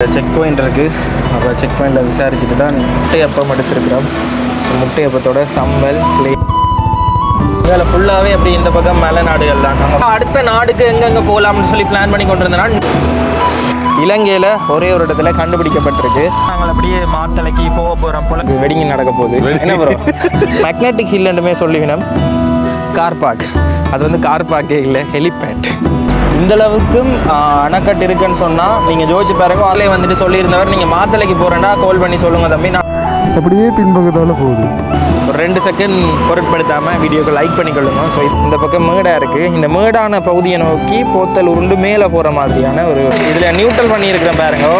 Check point இருக்குது. அப்போ check பாயிண்டில் விசாரிச்சுட்டு தான் முட்டையப்பம் எடுத்துருக்குறோம். ஸோ முட்டையப்பத்தோட சம்பல் இதில் ஃபுல்லாகவே அப்படி இந்த பக்கம் மேலே நாடுகள் தான். நாங்கள் அடுத்த நாடுக்கு எங்கெங்கே போகலாம்னு சொல்லி பிளான் பண்ணி கொண்டு இருந்தோன்னா இலங்கையில் ஒரே ஒரு இடத்துல கண்டுபிடிக்கப்பட்டிருக்கு. நாங்கள் அப்படியே மாத்தளைக்கு போக போகிறோம் போல வெடிங் நடக்க போகுது. என்ன ப்ரோ மேக்னெட்டிக் ஹில்லுமே சொல்லிவினோம். கார் பார்க் அது வந்து கார் பார்க்கே இல்லை, ஹெலிபேட். இந்தளவுக்கும் அணைக்கட்டு இருக்குன்னு சொன்னால் நீங்கள் ஜோதிச்சு பாருங்க. அதிலே வந்துட்டு சொல்லியிருந்தவர் நீங்கள் மாத்தளைக்கு போகிறேன்னா கால் பண்ணி சொல்லுங்கள் தம்பி. நான் அப்படியே பின்பக்கத்தால் போகுது. ஒரு 2 செகண்ட் பொருட்படுத்தாமல் வீடியோக்கு லைக் பண்ணிக்கொள்ளுங்க. ஸோ இந்த பக்கம் மேடாக இருக்குது. இந்த மேடான பகுதியை நோக்கி போத்தல் உருண்டு மேலே போகிற மாதிரியான ஒரு இதில் நியூட்ரல் பண்ணியிருக்கிறேன் பாருங்க.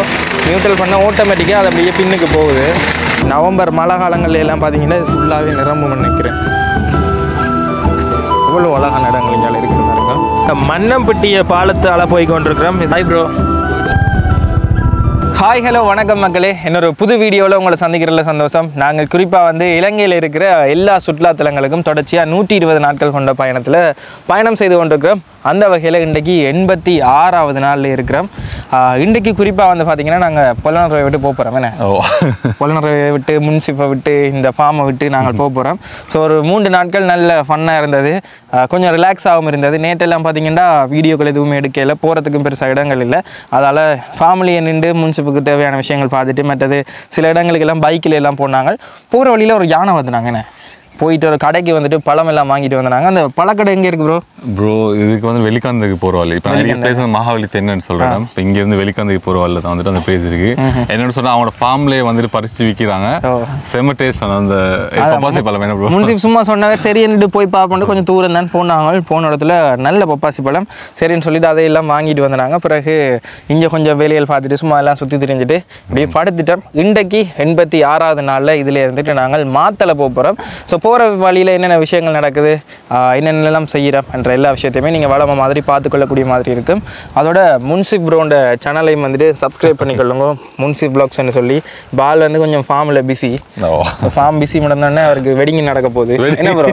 நியூட்ரல் பண்ண ஆட்டோமேட்டிக்காக அது அப்படியே பின்னுக்கு போகுது. நவம்பர் மழை காலங்கள்ல எல்லாம் பார்த்தீங்கன்னா ஃபுல்லாகவே நிரம்பும் நினைக்கிறேன். எவ்வளோ அழகான இடங்கள் இங்கே இருக்குது பாருங்க. மன்னம்பட்டிய பாலத்தால் போய் கொண்டிருக்கிறோம். Hi bro. ஹாய் ஹலோ வணக்கம் மக்களே. இன்னொரு புது வீடியோவில் உங்களை சந்திக்கிறதுல சந்தோஷம். நாங்கள் குறிப்பாக வந்து இலங்கையில் இருக்கிற எல்லா சுற்றுலாத்தலங்களுக்கும் தொடர்ச்சியாக 120 நாட்கள் கொண்ட பயணத்தில் பயணம் செய்து கொண்டிருக்கிறோம். அந்த வகையில் இன்றைக்கி 86வது நாளில் இருக்கிறோம். இன்றைக்கு குறிப்பாக வந்து பார்த்திங்கன்னா நாங்கள் பொலனறுவை விட்டு போக போகிறோம். என்ன பொலனறுவை விட்டு முன்சிப்பை விட்டு இந்த ஃபார்மை விட்டு நாங்கள் போக போகிறோம். ஸோ ஒரு 3 நாட்கள் நல்ல ஃபன்னாக இருந்தது. கொஞ்சம் ரிலாக்ஸாகவும் இருந்தது. நேற்றெல்லாம் பார்த்திங்கன்னா வீடியோக்கள் எதுவுமே எடுக்கல, போகிறதுக்கும் பெருசாக இடங்கள் இல்லை. அதால் ஃபேமிலியை நின்று முன்சிப்புக்கு தேவையான விஷயங்கள் பார்த்துட்டு மற்றது சில இடங்களுக்கெல்லாம் பைக்கில் எல்லாம் போனாங்க. போகிற வழியில் ஒரு யானை வந்துனாங்க. என்ன போயிட்டு ஒரு கடைக்கு வந்துட்டு பழம் எல்லாம் வாங்கிட்டு வந்தாங்க. அந்த பழக்கடை எங்கே இருக்குது ப்ரோ? இதுக்கு வந்து வெளிக்காந்துக்கு போகிற வழி. இப்போ நிறைய பிளேஸ் வந்து மகாவலி தென்னு சொல்கிறேன். இப்போ இங்கேருந்து வெளிக்காந்துக்கு போகிற வழியில் தான் வந்துட்டு அந்த பிளேஸ் இருக்குது. என்னென்னு சொன்னால் அவங்களோட ஃபார்ம்லேயே வந்துட்டு பறித்து விற்கிறாங்க. செம்ம டேஸ்ட் அந்த பப்பாசி பழம். என்ன ப்ரோ முன்சிப் சும்மா சொன்னவர் சரி என்னட்டு போய் பார்ப்போம். கொஞ்சம் தூரம் தான் போனாங்க. போன இடத்துல நல்ல பப்பாசி பழம் சரின்னு சொல்லிட்டு அதையெல்லாம் வாங்கிட்டு வந்தாங்க. பிறகு இங்கே கொஞ்சம் வேலைகள் பார்த்துட்டு சும்மா எல்லாம் சுற்றி திரிஞ்சுட்டு இப்படியே படுத்துட்டோம். இன்றைக்கு 86வது நாளில் இதில் இருந்துட்டு நாங்கள் மாத்தளை போக போகிறோம். ஸோ போகிற வழியில் என்னென்ன விஷயங்கள் நடக்குது, என்னென்னலாம் செய்கிறோம் என்ற எல்லா விஷயத்தையுமே நீங்கள் வளம மாதிரி பார்த்துக்கொள்ளக்கூடிய மாதிரி இருக்கும். அதோட முன்சிப் ப்ரோண்ட சேனலையும் வந்துட்டு சப்ஸ்கிரைப் பண்ணிக்கொள்ளுங்க. முன்சிப் ப்ளாக்ஸ்ன்னு சொல்லி பால் வந்து கொஞ்சம் ஃபார்மில் பிஸி. ஃபார்ம் பிஸி நடந்தோடனே அவருக்கு வெடிங் நடக்க போகுது. என்ன ப்ரோ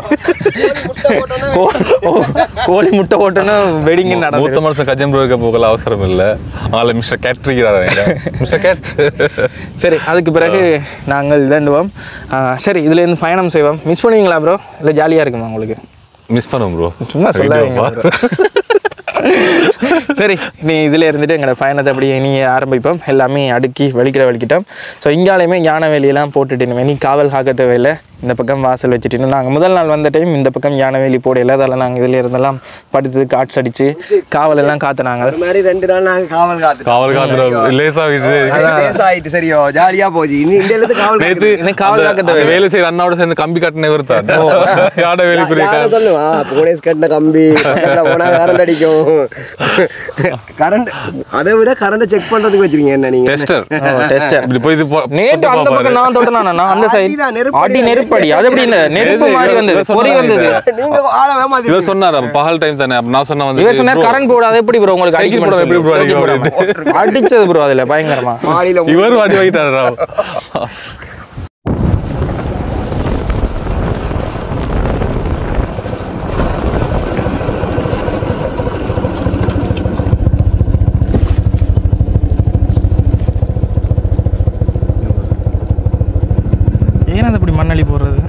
கோழி முட்டை போட்டோன்னு வெடிங் நடக்கும். மூத்த மனுஷன் கஜன் ப்ரோ இருக்க போகல அவசரம் இல்லை. அதில் மிஸ்டர் கேட் இருக்கிறாரு. மிஸ்டர் கேட் சரி, அதுக்கு பிறகு நாங்கள் இதண்டுவோம். சரி, இதுலேருந்து பயணம் செய்வோம். மிஸ் பண்ணுவீங்களா ப்ரோ? இல்லை ஜாலியாக இருக்குமா உங்களுக்கு? மிஸ் பண்ணுவோம் ப்ரோ, சும்மா சொல்லாதீங்க. சரி, நீ இதில் இருந்துட்டு எங்களோட பயணத்தை அப்படியே நீ ஆரம்பிப்போம். எல்லாமே அடுக்கி வலிக்கிட்டோம். ஸோ இங்காலையுமே யானை வேலியெல்லாம் போட்டுட்டு நீ காவல் காக்க தேவையில்லை. இந்த பக்கம் வாசல் வச்சுட்டு நாங்கள் முதல் நாள் வந்த டைம் இந்த பக்கம் யானை வேலி போடையில அதில் நாங்கள் இதில் இருந்தெல்லாம் படுத்து காட்ஸ் அடித்து காவல் எல்லாம் காத்துனாங்க. அது மாதிரி 2 நாள் நாங்கள் காவல் காத்துறோம். லேசாகிட்டு சரியோ ஜாலியாக போச்சு. இந்தியிலேருந்து காவல் காக்க தேவை. வேலை செய்ய அண்ணாவோட சேர்ந்து கம்பி கட்டின வருத்தான் யானை வேலி சொல்லுவா. போலீஸ் கட்டின கம்பி போனால் கரண்ட் அடிக்கும். கரண்ட் அதை விட கரண்ட்டை செக் பண்ணுறதுக்கு வச்சிருக்கீங்க என்ன நீங்கள்? டெஸ்டர் நேற்று அந்த பக்கம் நான் தொட்டனா அந்த சைடு அடி நெருப்படி. அது எப்படி இந்த நெருப்பு மாதிரி வந்தது, பொறி வந்தது. இவர் சொன்னார் பகல் டைம் தானே. நான் சொன்ன வந்து இவர் சொன்னார் கரண்ட் போர்டு. அது எப்படி ப்ரோ உங்களுக்கு அடிக்க போட எப்படி ப்ரோ அடிச்சது ப்ரோ? அதில் பயங்கரமா இவர் அடி வாங்கிட்டாரா? மண்ணளி போடுறது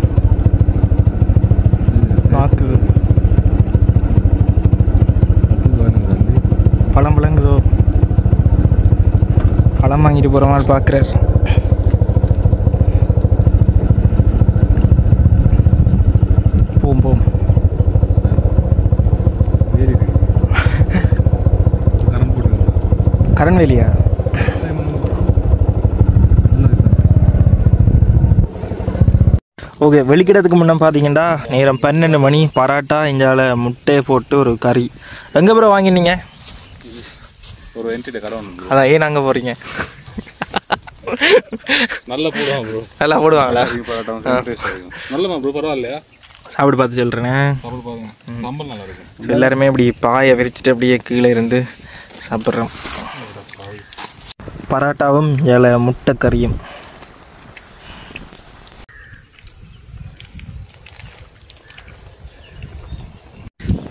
பார்க்குது. பழம் பழங்குதோ, பழம் வாங்கிட்டு போகிற மாதிரி பார்க்குறாரு. போம் கரண் வேலியா? ஓகே, வெளிக்கிடத்துக்கு முன்னே பார்த்தீங்கன்னா நேரம் 12 மணி. பராட்டா இஞ்சால முட்டை போட்டு ஒரு கறி. எங்கே ப்ரோ வாங்கினீங்க? ஒரு என்கிட்ட கடை ஒன்று. அதான் ஏன் அங்கே போகிறீங்க? நல்லா போடுவாங்க ப்ரோ. நல்லா போடுவாங்களா? நல்லமா ப்ரோ, பரவாயில்லையா? சாப்பிட்டு பார்த்து சொல்கிறேனே. சம்பல் நல்லா இருக்கும். எல்லாருமே இப்படி பாயை விரிச்சிட்டு அப்படியே கீழே இருந்து சாப்பிட்றோம். பராட்டாவும் இலை முட்டை கறியும்.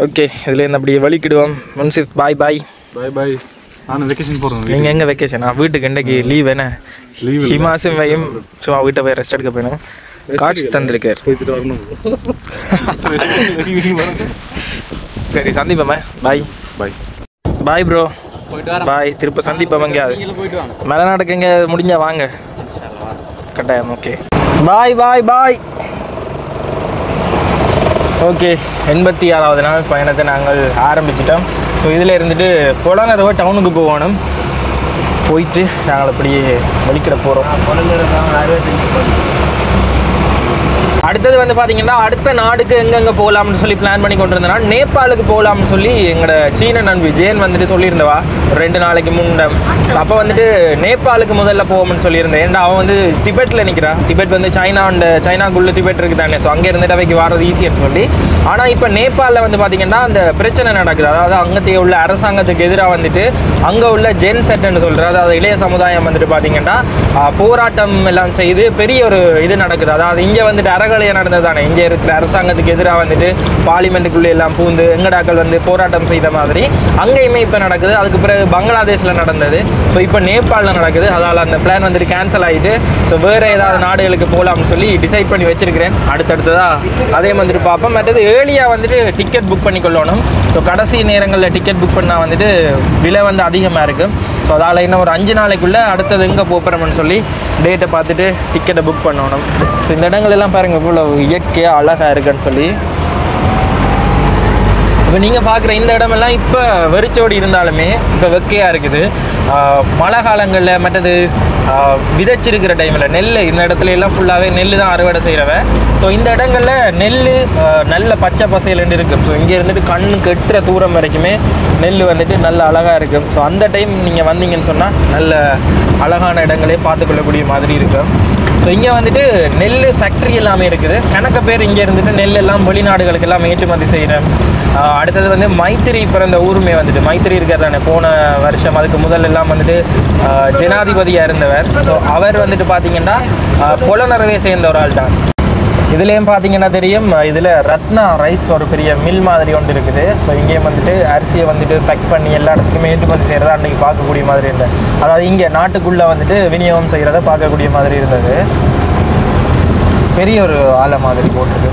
ஓகே, இதுலேருந்து அப்படியே வலிக்கிடுவோம். முன்சிப் பாய் பாய். பாய் பாய். நான் வெக்கேஷன் போகிறேன். நீங்கள் எங்கே வெக்கேஷனா? வீட்டுக்கு இன்றைக்கி லீவ் என்ன? ஹிமாசும் வையும் சும்மா வீட்டை போய் ரெஸ்ட் எடுக்க போயிடும். கார்ட்ஸ் தந்திருக்கார். போய்த்துட்டு வரணும். சரி சந்திப்போமே. பாய் பாய் பாய் ப்ரோ. பாய். திருப்ப சந்திப்போம். எங்கேயாவது மலைநாட்டுக்கு எங்கே முடிஞ்சா வாங்க கட்டாயம். ஓகே பாய் பாய் பாய். ஓகே 86வது நாள் பயணத்தை நாங்கள் ஆரம்பிச்சிட்டோம். ஸோ இதில் இருந்துட்டு பொலனறுவை டவுனுக்கு போகணும். போயிட்டு நாங்கள் அப்படியே வெளிக்கிட போகிறோம். அடுத்தது வந்து பார்த்தீங்கன்னா அடுத்த நாடுக்கு எங்கெங்கே போகலாம்னு சொல்லி பிளான் பண்ணி கொண்டு இருந்தேன்னா நேபாளுக்கு போகலாம்னு சொல்லி எங்களோட சீன நண்பி ஜெயன் வந்துட்டு சொல்லியிருந்தவா 2 நாளைக்கு முன்னம். அப்போ வந்துட்டு நேபாளுக்கு முதல்ல போவோம்னு சொல்லியிருந்தேன். ஏன்னா அவன் வந்து திபெட்டில் நிற்கிறான். திபெட் வந்து சைனாக்குள்ளே திபெட் இருக்குது தானே. ஸோ அங்கே இருந்துட்டு அவைக்கு வர்றது ஈஸின்னு சொல்லி. ஆனால் இப்போ நேபாளில் வந்து பார்த்தீங்கன்னா அந்த பிரச்சனை நடக்குது. அதாவது அங்கத்தையே உள்ள அரசாங்கத்துக்கு எதிராக வந்துட்டு அங்கே உள்ள ஜென் செட்னு சொல்கிறது, அதாவது இளைய சமுதாயம் வந்துட்டு பார்த்தீங்கன்னா போராட்டம் எல்லாம் செய்து பெரிய ஒரு இது நடக்குது. அதாவது இங்கே வந்துட்டு அரகலையை நடந்தது தானே. இங்கே இருக்கிற அரசாங்கத்துக்கு எதிராக வந்துட்டு பார்லிமெண்ட்டுக்குள்ளே எல்லாம் பூந்து எங்கடாக்கள் வந்து போராட்டம் செய்த மாதிரி அங்கேயுமே இப்போ நடக்குது. அதுக்கு பிறகு பங்களாதேஷில் நடந்தது. ஸோ இப்போ நேபாளில் நடக்குது. அதால் அந்த பிளான் வந்துட்டு கேன்சல் ஆகிட்டு ஸோ வேறு ஏதாவது நாடுகளுக்கு போகலாம்னு சொல்லி டிசைட் பண்ணி வச்சிருக்கிறேன். அடுத்தடுத்ததாக அதே வந்துட்டு பார்ப்போம். மற்றது ஏர்லியாக வந்துட்டு டிக்கெட் புக் பண்ணி கொள்ளணும். ஸோ கடைசி நேரங்களில் டிக்கெட் புக் பண்ணால் வந்துட்டு விலை வந்து அதிகமாக இருக்கும். ஸோ அதால் இன்னும் ஒரு 5 நாளைக்குள்ளே அடுத்தது எங்கே போகிறோம்னு சொல்லி டேட்டை பார்த்துட்டு டிக்கெட்டை புக் பண்ணணும். ஸோ இந்த இடங்கள் எல்லாம் பாருங்கள் இவ்வளோ இயற்கையாக அழகாக இருக்குன்னு சொல்லி. இப்போ நீங்கள் பார்க்குற இந்த இடமெல்லாம் இப்போ வெறிச்சோடி இருந்தாலுமே இப்போ வெக்கையாக இருக்குது. மழை காலங்களில் மற்றது விதைச்சிருக்கிற டைமில் நெல் இந்த இடத்துல எல்லாம் ஃபுல்லாகவே நெல் தான் அறுவடை செய்கிறவன். ஸோ இந்த இடங்களில் நெல் நல்ல பச்சை பசையிலேருந்து இருக்கும். ஸோ இங்கே இருந்துட்டு கண்ணு கெட்டுற தூரம் வரைக்குமே நெல் வந்துட்டு நல்ல அழகாக இருக்கும். ஸோ அந்த டைம் நீங்கள் வந்தீங்கன்னு சொன்னால் நல்ல அழகான இடங்களே பார்த்துக்கொள்ளக்கூடிய மாதிரி இருக்கும். ஸோ இங்கே வந்துட்டு நெல் ஃபேக்ட்ரி எல்லாமே இருக்குது. கணக்க பேர் இங்கே இருந்துட்டு நெல் எல்லாம் வெளிநாடுகளுக்கு எல்லாம் ஏற்றுமதி செய்கிறேன். அடுத்தது வந்து மைத்திரி பிறந்த ஊருமே வந்துட்டு மைத்திரி இருக்கிறதானே போன வருஷம் அதுக்கு முதல் எல்லாம் வந்துட்டு ஜனாதிபதியாக இருந்தவர். ஸோ அவர் வந்துட்டு பார்த்தீங்கன்னா பொலனறுவை சேர்ந்த ஒரு ஆள் தான். இதுலேயும் பார்த்தீங்கன்னா தெரியும், இதில் ரத்னா ரைஸ் ஒரு பெரிய மில் மாதிரி ஒன்று இருக்குது. ஸோ இங்கேயும் வந்துட்டு அரிசியை வந்துட்டு பேக் பண்ணி எல்லா இடத்துக்குமே ஏற்றுமதி செய்கிறதா அன்றைக்கி பார்க்கக்கூடிய மாதிரி இருந்தது. அதாவது இங்கே நாட்டுக்குள்ளே வந்துட்டு விநியோகம் செய்கிறத பார்க்கக்கூடிய மாதிரி இருந்தது. பெரிய ஒரு ஆலை மாதிரி போட்டிருக்கு.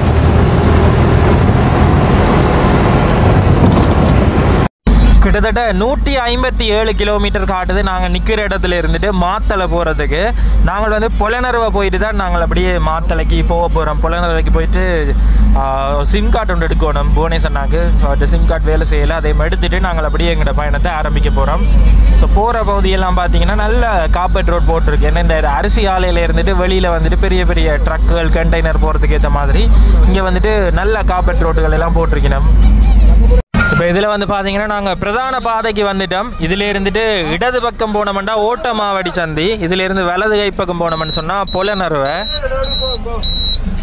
கிட்டத்தட்ட 157 கிலோமீட்டர் காட்டுது. நாங்கள் நிற்கிற இடத்துல இருந்துட்டு மாத்தலை போகிறதுக்கு. நாங்கள் வந்து பொலனறுவை போயிட்டு தான் நாங்கள் அப்படியே மாத்தலைக்கு போக போகிறோம். பொலனறுவைக்கு போயிட்டு சிம் கார்டு ஒன்று எடுக்கணும் புவனேஸ்வரனாக்கு. ஸோ அந்த சிம் கார்டு வேலை செய்யலை. அதை எடுத்துகிட்டு நாங்கள் அப்படியே எங்களோட பயணத்தை ஆரம்பிக்க போகிறோம். ஸோ போகிற பகுதியெல்லாம் பார்த்தீங்கன்னா நல்ல கார்பெட் ரோட் போட்டிருக்கு. ஏன்னா இந்த அரிசி ஆலையில் இருந்துட்டு வெளியில் வந்துட்டு பெரிய பெரிய ட்ரக்குகள் கண்டெய்னர் போகிறதுக்கு ஏற்ற மாதிரி இங்கே வந்துட்டு நல்ல கார்பெட் ரோட்டுகள் எல்லாம் போட்டிருக்கணும். இப்போ இதில் வந்து பார்த்தீங்கன்னா நாங்கள் பிரதான பாதைக்கு வந்துட்டோம். இதில் இருந்துட்டு இடது பக்கம் போனோம்னா ஓட்டமாவடி சந்தி, இதிலேருந்து வலது கை பக்கம் போனோம்னு சொன்னால் பொலனறுவை.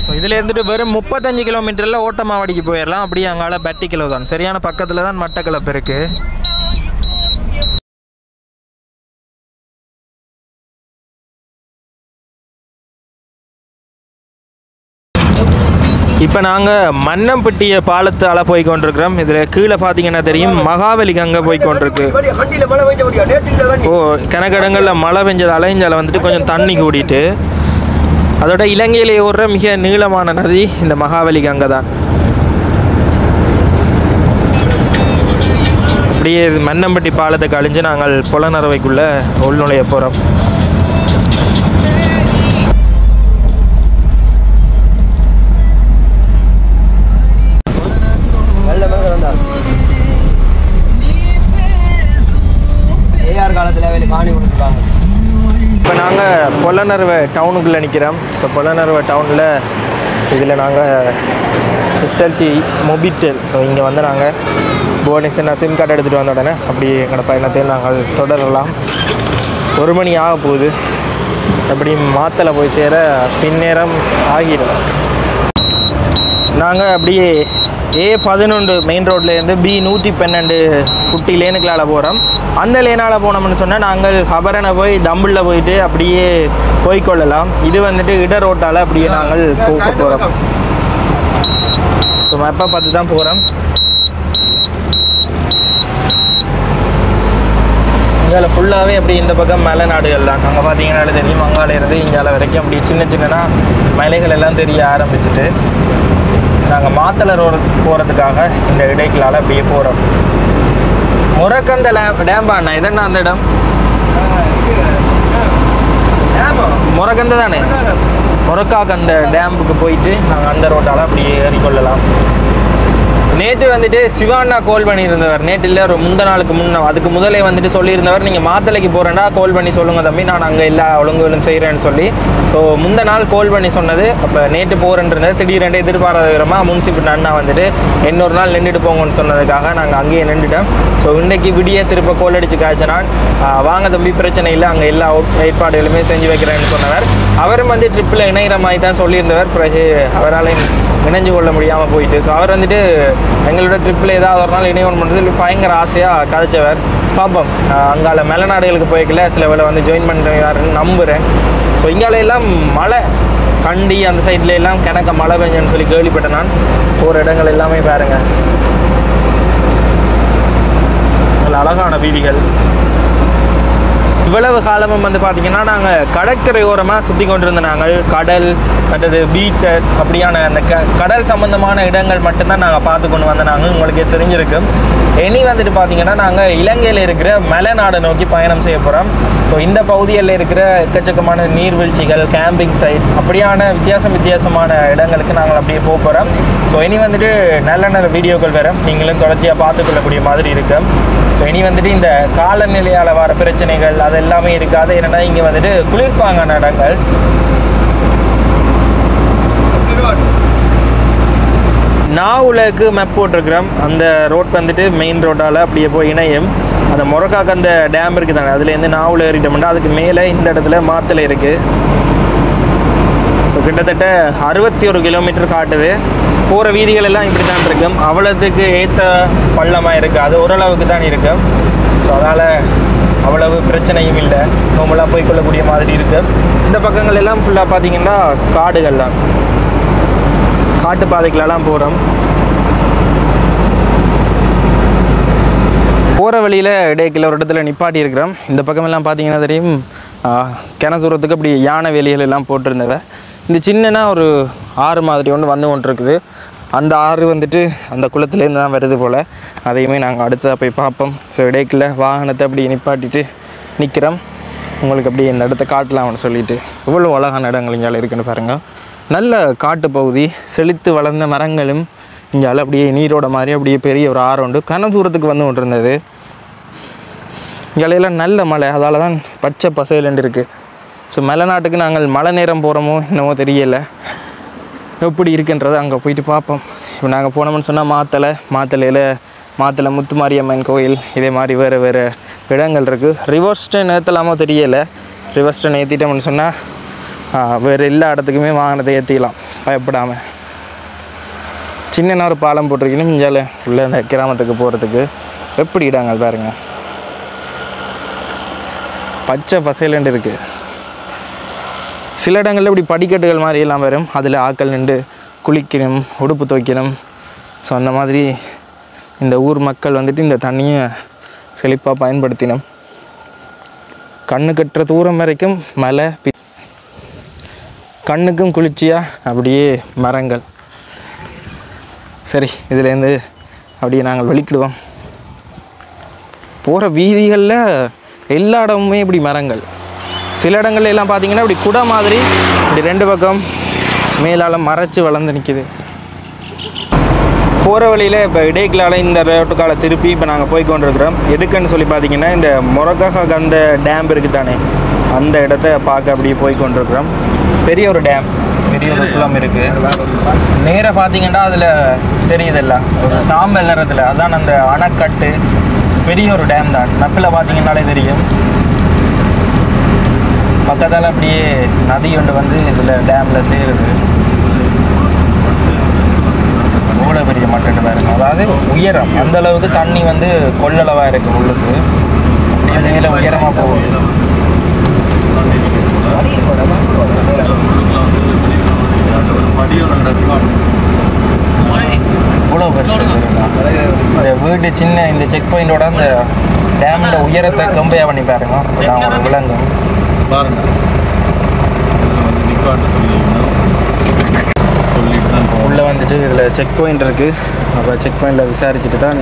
ஸோ இதில் இருந்துட்டு வெறும் 35 கிலோமீட்டரில் ஓட்டமாவடிக்கு போயிடலாம். அப்படியே அங்கால பட்டிக்கிலோ தான், சரியான பக்கத்தில் தான் மட்டக்களப்பு இருக்குது. இப்போ நாங்கள் மன்னம்பட்டிய பாலத்தால் போய் கொண்டிருக்கிறோம். இதில் கீழே பார்த்தீங்கன்னா தெரியும் மகாவலி கங்கை போய் கொண்டிருக்கு. ஓ கணக்கிடங்களில் மழை பெஞ்சதால் இங்கே வந்துட்டு கொஞ்சம் தண்ணி கூடிட்டு, அதோட இலங்கையிலே ஓடுற மிக நீளமான நதி இந்த மகாவலி கங்கை தான். அப்படியே மன்னம்பட்டி பாலத்தை கழிஞ்சு நாங்கள் பொலனறுவைக்குள்ளே உள்நுழைய போகிறோம். இப்போ நாங்கள் பொலனறுவை டவுனுக்குள்ளே நிற்கிறோம். ஸோ பொலனறுவை டவுனில் இதில் நாங்கள் எஸ்எல்டி மொபிட்டெல். ஸோ இங்கே வந்து நாங்கள் புவனேஸ்வர் சிம் கார்டு எடுத்துகிட்டு வந்த உடனே அப்படி எங்களோட பயணத்தை நாங்கள் தொடரலாம். 1 மணி ஆக போகுது. அப்படி மாத்தலை போய் சேர பின்னேரம் ஆகிடும். நாங்கள் அப்படியே A11 மெயின் ரோட்லேருந்து B112 குட்டி லேனுக்களால் போகிறோம். அந்த லேனால் போனோம்னு சொன்னால் நாங்கள் ஹபரனை போய் தம்பிளில் போயிட்டு அப்படியே போய்கொள்ளலாம். இது வந்துட்டு இட ரோட்டால் அப்படியே நாங்கள் போக போகிறோம். ஸோ மேப்பை பார்த்து தான் போகிறோம். இங்கே ஃபுல்லாகவே அப்படி இந்த பக்கம் மலை நாடுகள் தான். அங்கே பார்த்தீங்கன்னா தெரியும், அங்கால இருந்து இங்கால வரைக்கும் அப்படி சின்ன சின்னனா மலைகள் எல்லாம் தெரிய ஆரம்பிச்சுட்டு நாங்கள் மாத்தளை ரோடு போகிறதுக்காக இந்த இடைக்கலால் அப்படியே போகிறோம். முரக்கந்த டேம்பா அண்ணா, இதென்ன அந்த இடம்? முரக்கந்த தானே? முரக்காக்கந்த டேம்புக்கு போயிட்டு நாங்கள் அந்த ரோட்டால் அப்படியே ஏறிக்கொள்ளலாம். நேற்று வந்துட்டு சிவாண்ணா கால் பண்ணியிருந்தவர். நேற்று இல்லை, ஒரு முந்த நாளுக்கு அதுக்கு முதலே வந்துட்டு சொல்லியிருந்தவர், நீங்கள் மாத்தளைக்கு போகிறேன்னா கால் பண்ணி சொல்லுங்கள் தம்பி, நான் அங்கே எல்லா ஒழுங்குகளும் செய்கிறேன்னு சொல்லி. ஸோ முந்த நாள் கால் பண்ணி சொன்னது. அப்போ நேற்று போகிறேன்றது திடீரென்று எதிர்பாராத விதமாக முன்சிபல் அண்ணா வந்துட்டு இன்னொரு நாள் நின்றுட்டு போங்கன்னு சொன்னதுக்காக நாங்கள் அங்கேயே நின்றுட்டோம். ஸோ இன்றைக்கி விடிய திருப்ப கோல் அடித்து காய்ச்சினான். வாங்க தம்பி, பிரச்சனை இல்லை, அங்கே எல்லா ஏற்பாடுகளுமே செஞ்சு வைக்கிறேன்னு சொன்னவர். அவரும் வந்து ட்ரிப்பில் இணைகிற மாதிரி தான் சொல்லியிருந்தவர். பிறகு அவரால் இணைஞ்சு கொள்ள முடியாமல் போயிட்டு. ஸோ அவர் வந்துட்டு எங்களோட ட்ரிப்பில் ஏதாவது ஒரு நாள் இணையவன் பண்ணுறது பயங்கர ஆசையாக கதைச்சவர். பார்ப்போம், அங்கால மேலநாடுகளுக்கு போய்க்கல சில வேலை வந்து ஜாயின் பண்ணுறாருன்னு நம்புகிறேன். ஸோ இங்கால எல்லாம் மழை, கண்டி அந்த சைட்ல எல்லாம் கிணக்க மழை பெஞ்சன்னு சொல்லி கேள்விப்பட்டேன் நான். போகிற இடங்கள் எல்லாமே பாருங்கள், அழகான வீதிகள். இவ்வளவு காலமும் வந்து பார்த்திங்கன்னா நாங்கள் கடற்கரை ஓரமாக சுற்றி கொண்டிருந்த நாங்கள் கடல் மற்றது பீச்சஸ் அப்படியான அந்த கடல் சம்மந்தமான இடங்கள் மட்டும்தான் நாங்கள் பார்த்து கொண்டு வந்த நாங்கள். உங்களுக்கே தெரிஞ்சிருக்கும். இனி வந்துட்டு பார்த்திங்கன்னா நாங்கள் இலங்கையில் இருக்கிற மலைநாடை நோக்கி பயணம் செய்ய போகிறோம். ஸோ இந்த பகுதிகளில் இருக்கிற எக்கச்சக்கமான நீர்வீழ்ச்சிகள், கேம்பிங் சைட் அப்படியான வித்தியாசமான இடங்களுக்கு நாங்கள் அப்படியே போக போகிறோம். ஸோ இனி வந்துட்டு நல்ல நல்ல வீடியோக்கள் வரும், நீங்களும் தொடர்ச்சியாக பார்த்துக்கொள்ளக்கூடிய மாதிரி இருக்கும். ஸோ இனி வந்துட்டு இந்த காலநிலையால் வர பிரச்சனைகள் அது எல்லாமே இருக்காது. ஏன்னா இங்கே வந்துட்டு குளிர்பாங்கான இடங்கள். நாவுலக்கு மேப் போட்டிருக்கிறோம். அந்த ரோட் வந்துட்டு மெயின் ரோட்டால் அப்படியே போய் இணையும். அந்த முரக்காக்கு அந்த டேம் இருக்குது தானே, அதுலேருந்து நாவில் ஏறிட்டோம்னா அதுக்கு மேலே இந்த இடத்துல மாத்தளை இருக்குது. ஸோ கிட்டத்தட்ட 61 கிலோமீட்டர் காட்டுது. போகிற வீதிகள் எல்லாம் இப்படி தான் இருக்கும். அவ்வளோத்துக்கு ஏற்ற பள்ளமாக இருக்காது, ஓரளவுக்கு தான் இருக்கும். ஸோ அதனால் அவ்வளவு பிரச்சனையும் இல்லை, நார்மலாக போய்க்கொள்ளக்கூடிய மாதிரி இருக்குது. இந்த பக்கங்கள் எல்லாம் ஃபுல்லாக பார்த்திங்கன்னா காடுகள் தான், காட்டு பாதைகளெல்லாம் போகிறோம். போகிற வழியில் இடைக்கில் ஒரு இடத்துல நிப்பாட்டி இருக்கிறோம். இந்த பக்கமெல்லாம் பார்த்திங்கன்னா தெரியும், கிணத்தூரத்துக்கு அப்படி யானை வேலிகள் எல்லாம் போட்டிருந்தவை. இந்த சின்னனா ஒரு ஆறு மாதிரி ஒன்று வந்து கொண்டிருக்குது. அந்த ஆறு வந்துட்டு அந்த குளத்துலேருந்து தான் வருது போல். அதையுமே நாங்கள் அடுத்ததாக போய் பார்ப்போம். ஸோ இடைக்கில் வாகனத்தை அப்படி நிப்பாட்டிட்டு நிற்கிறோம். உங்களுக்கு அப்படி இந்த இடத்த காட்டலாம்னு சொல்லிட்டு. இவ்வளோ அழகான இடங்கள் இங்கே இருக்குன்னு பாருங்கள். நல்ல காட்டு பகுதி, செழித்து வளர்ந்த மரங்களும் இங்கே அப்படியே நீரோட மாதிரி அப்படியே பெரிய ஒரு ஆறு உண்டு. கனதூரத்துக்கு வந்து கொண்டு இருந்தது. இங்கெல்லாம் நல்ல மழை, அதால் தான் பச்சை பசையிலண்டு இருக்குது. ஸோ மலைநாட்டுக்கு நாங்கள் மழை நேரம் போகிறோமோ என்னமோ தெரியலை, எப்படி இருக்குன்றதை அங்கே போயிட்டு பார்ப்போம். இப்போ நாங்கள் போனோம்னு சொன்னால் மாத்தளையில் முத்துமாரியம்மன் கோயில், இதே மாதிரி வேறு இடங்கள் இருக்குது. ரிவர்ஸ்டன் ஏற்றலாமோ தெரியலை. ரிவர்ஸ்டன் ஏற்றிட்டோம்னு சொன்னால் வேறு எல்லா இடத்துக்குமே வாகனத்தை ஏற்றிக்கலாம் பயப்படாமல். சின்ன ஒரு பாலம் போட்டிருக்கணும் இஞ்சால உள்ள இந்த கிராமத்துக்கு போகிறதுக்கு. எப்படி இடங்கள் பாருங்கள், பச்சை பசையிலண்டு இருக்குது. சில இடங்களில் இப்படி படிக்கட்டுகள் மாதிரி எல்லாம் வரும், அதில் ஆட்கள் நின்று குளிக்கணும், உடுப்பு துவைக்கணும். ஸோ அந்த மாதிரி இந்த ஊர் மக்கள் வந்துட்டு இந்த தண்ணியை செழிப்பாக பயன்படுத்தினோம். கண்ணு கட்டுற தூரம் வரைக்கும் மலை, கண்ணுக்கும் குளிர்ச்சியாக அப்படியே மரங்கள். சரி, இதுலேருந்து அப்படியே நாங்கள் வெளிக்கிடுவோம். போகிற வீதிகளில் எல்லா இடமுமே இப்படி மரங்கள். சில இடங்கள்ல எல்லாம் பார்த்தீங்கன்னா இப்படி குடை மாதிரி இப்படி ரெண்டு பக்கம் மேலால் மறைச்சி வளர்ந்து நிற்கிது. போகிற வழியில் இப்போ இடைக்கலால் இந்த ரோட்டுக்கால திருப்பி இப்போ நாங்கள் போய் கொண்டிருக்கிறோம். எதுக்குன்னு சொல்லி பார்த்தீங்கன்னா இந்த முரக்காக்கந்த டேம் இருக்குது தானே, அந்த இடத்த பார்க்க அப்படியே போய் கொண்டிருக்கிறோம். பெரிய ஒரு டேம், பெரிய ஒரு குளம் இருக்குது. நேராக பார்த்தீங்கன்னா அதில் தெரியுதில்ல ஒரு சாம்பல் நிறத்தில், அதுதான் அந்த அணைக்கட்டு. பெரிய ஒரு டேம் தான், நப்பில் பார்த்தீங்கன்னாலே தெரியும். பக்கத்தால் அப்படியே நதி ஒன்று வந்து இதில் டேமில் சேருது. அவ்வளோ பெரிய மட்டட்டு பாருங்க, அதாவது உயரம் அந்த அளவுக்கு தண்ணி வந்து கொள்ளளவாக இருக்குது உள்ளுக்கு. அப்படியே மேலே உயரமாக போகுது. இவ்வளோ பெருசு இந்த வீட்டு சின்ன இந்த செக் பாயிண்டோட அந்த டேமோட உயரத்தை கம்பேர் பண்ணி பாருங்க நான் விளங்கும் பாருங்க சொல்லிட்டு தான் உள்ளே வந்துட்டு இதில் செக் பாயிண்ட் இருக்குது. அப்போ செக் பாயிண்டில் விசாரிச்சுட்டு தான்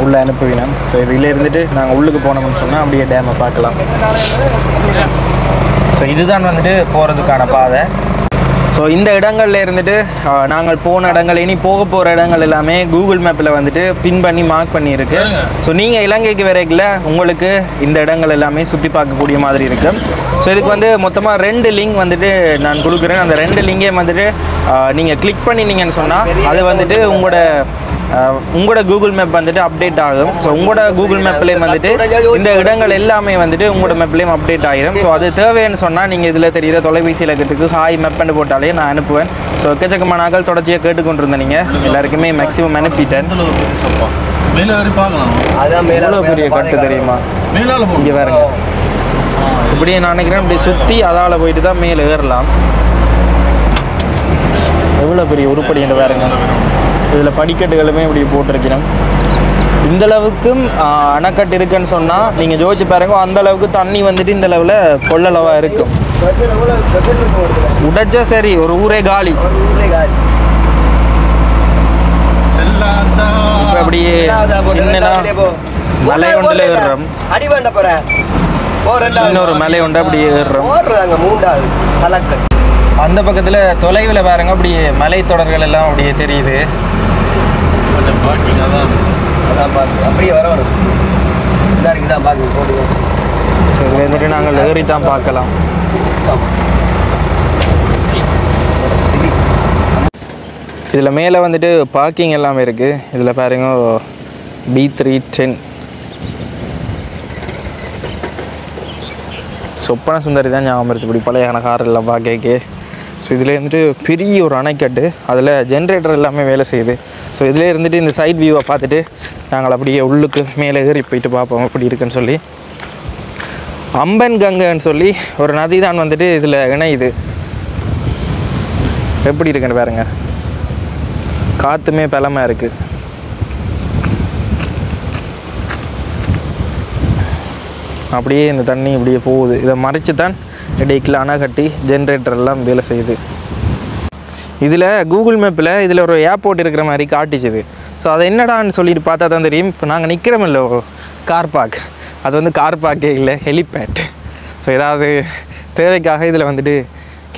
உள்ளே அனுப்புவினோம். ஸோ இதில் இருந்துட்டு நாங்கள் உள்ளுக்கு போனோம்னு சொன்னால் அப்படியே டேமை பார்க்கலாம். ஸோ இதுதான் வந்துட்டு போகிறதுக்கான பாதை. ஸோ இந்த இடங்கள்ல இருந்துட்டு நாங்கள் போன இடங்கள் இனி போக போகிற இடங்கள் எல்லாமே கூகுள் மேப்பில் வந்துட்டு பின் பண்ணி மார்க் பண்ணியிருக்கு. ஸோ நீங்கள் இலங்கைக்கு வரைக்குள்ள உங்களுக்கு இந்த இடங்கள் எல்லாமே சுற்றி பார்க்கக்கூடிய மாதிரி இருக்குது. ஸோ இதுக்கு வந்து மொத்தமாக 2 லிங்க் வந்துட்டு நான் கொடுக்குறேன். அந்த 2 லிங்கே வந்துட்டு நீங்கள் கிளிக் பண்ணினீங்கன்னு சொன்னால் அது வந்துட்டு உங்களோட கூகுள் மேப் வந்துட்டு அப்டேட் ஆகும். ஸோ உங்களோட கூகுள் மேப்லேயும் வந்துட்டு இந்த இடங்கள் எல்லாமே வந்துட்டு உங்களோட மேப்லேயும் அப்டேட் ஆகிடும். ஸோ அது தேவைன்னு சொன்னால் நீங்கள் இதில் தெரிகிற தொலைபேசி இலக்கத்துக்கு ஹாய் மேப்னு போட்டாலே நான் அனுப்புவேன். ஸோ எக்கச்சக்கமான நாட்கள் தொடர்ச்சியாக கேட்டுக்கொண்டிருந்தேன். நீங்கள் எல்லாருக்குமே மேக்ஸிமம் அனுப்பிட்டேன். எவ்வளோ பெரிய கட்டு தெரியுமா இங்கே பாருங்க. இப்படியே நான் நினைக்கிறேன் இப்படி சுற்றி அதால் போயிட்டு தான் மேலே ஏறலாம். எவ்வளோ பெரிய உருப்படி என்று பாருங்க. இதில் படிக்கட்டுகளுமே இப்படி போட்டிருக்கிறோம். இந்த அளவுக்கும் அணைக்கட்டு இருக்குன்னு சொன்னால் நீங்கள் ஜோதிச்சு பாருங்க. அந்த அளவுக்கு தண்ணி வந்துட்டு இந்த அளவில் கொள்ளளவாக இருக்கும். உடைச்சா சரி ஒரு ஊரே காலி. இப்போ அப்படியே சின்னனா மலை ஒன்றில் ஏறுறோம். இன்னொரு மலை ஒன்று அப்படியே ஏறுறோம். அந்த பக்கத்தில் தொலைவில் பாருங்க அப்படியே மலை தொடர்கள் எல்லாம் அப்படியே தெரியுது. அப்படியே வரணும். ஸோ இதில் இருந்துட்டு நாங்கள் ஏறி தான் பார்க்கலாம். இதில் மேலே வந்துட்டு பார்க்கிங் எல்லாமே இருக்குது. இதில் பாருங்க B310 சொப்பன சுந்தரி தான் ஞாபகம் இருக்குது. இப்படி பழையான கார் எல்லாம் பார்க்கே. ஸோ இதில் இருந்துட்டு பெரிய ஒரு அணைக்கட்டு, அதில் ஜென்ரேட்டர் எல்லாமே வேலை செய்யுது. ஸோ இதில் இருந்துட்டு இந்த சைட் வியூவை பார்த்துட்டு நாங்கள் அப்படியே உள்ளுக்கு மேலே ஏறி போயிட்டு பார்ப்போம் எப்படி இருக்குன்னு சொல்லி. அம்பன் கங்கைன்னு சொல்லி ஒரு நதி தான் வந்துட்டு இதில் இணையுது. எப்படி இருக்குன்னு பாருங்க. காற்றுமே பலமாக இருக்குது. அப்படியே இந்த தண்ணி இப்படியே போகுது. இதை மறைச்சு தான் இடைக்கில் அணை கட்டி ஜென்ரேட்டர் எல்லாம் வேலை செய்யுது. இதில் கூகுள் மேப்பில் இதில் ஒரு ஏர்போர்ட் இருக்கிற மாதிரி காட்டிச்சுது. ஸோ அதை என்னடான்னு சொல்லிட்டு பார்த்தா தான் தெரியும். இப்போ நாங்கள் நிற்கிறோமில்ல கார் பார்க், அது வந்து கார் பார்க்கே இல்லை, ஹெலிபேட். ஸோ ஏதாவது தேவைக்காக இதில் வந்துட்டு